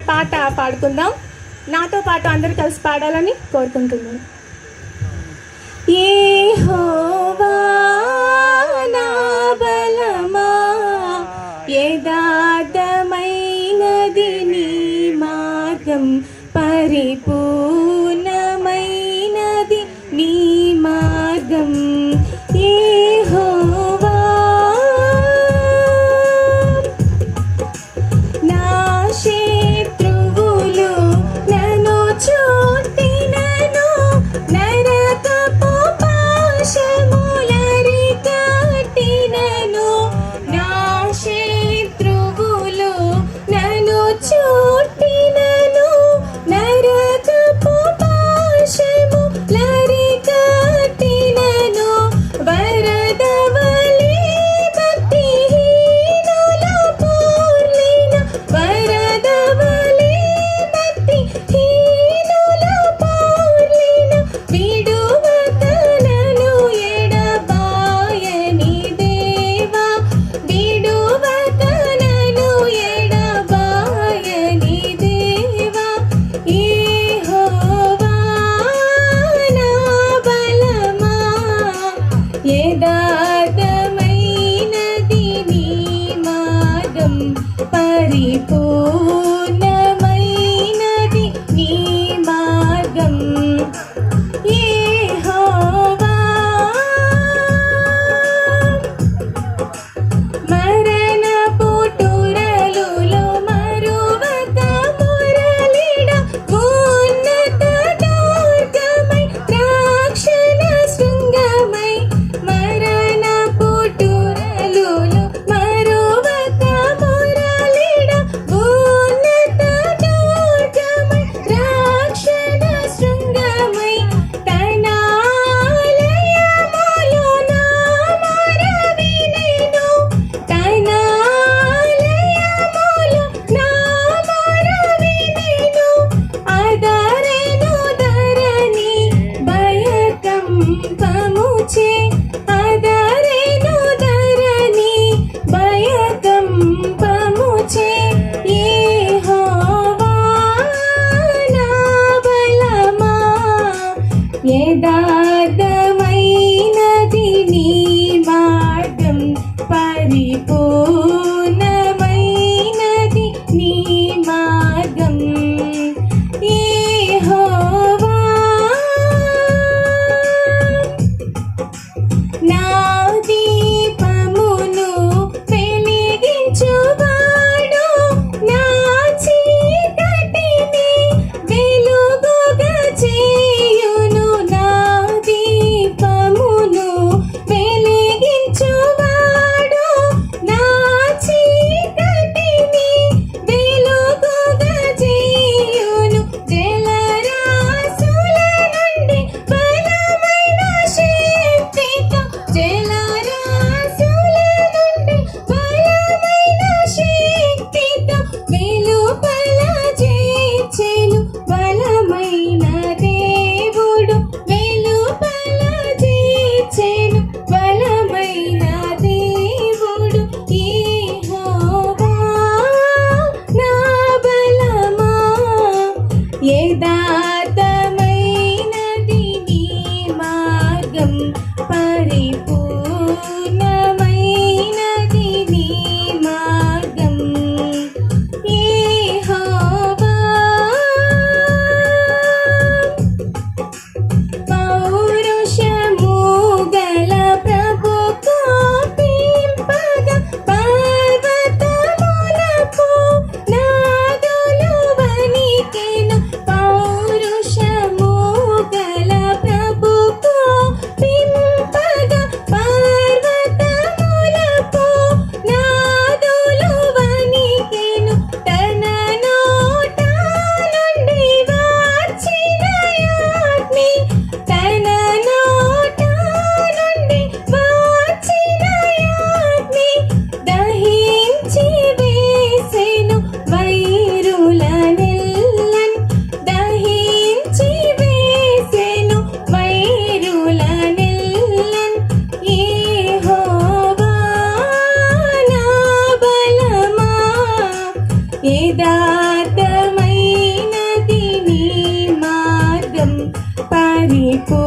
పాట పాడుకుందాం. నాతో పాటు అందరూ కలిసి పాడాలని కోరుకుంటున్నాను. యెహోవా నా బలమా, యథార్థమైనది నీ మార్గం, పరిపూర్ణమైనది నీ మార్గం. యెహోవా నా శత్రువులు నన్ను చుట్టినను, నరకపు పాశములరి కట్టినను. నా శత్రువులు నన్ను చుట్టినను, నరకపు పాశములరి కట్టినను. వరదవలే భక్తిహీనుల పూర్ణిన, వరదవలే భక్తిహీనుల పూర్ణిన. విడువక నన్ను ఎడబాయని దేవా, విడువక నన్ను ఎడబాయని దేవా. యెహోవా నా బలమా, యథార్థమైనది నీ మార్గం, పరిపూర్ణమైనది నీ మార్గం. యెహోవా మరణపు టూరలులో మరువక మురళిడ, ఉన్నత దుర్గమై రక్షణ శృంగమై. మరణపు టూరలులో మరువక మురళిడ, ఉన్నత దుర్గమై రక్షణ శృంగమై. తన ఆలయములో నా మొర వినెను, తన ఆలయములో నా మొర వినెను. ఆదరెను ధరణి భయకంపముచే, ఆదరెను ధరణి భయకంపముచే. యెహోవా నా బలమా, యథార్థమైనది నీ మార్గం, పరిపూర్ణమైనది నీ మార్గం. యెహోవా నా దీపమును వెలిగించువాడు, నా చీకటిని వెలుగుగా చేయును. నా నీకు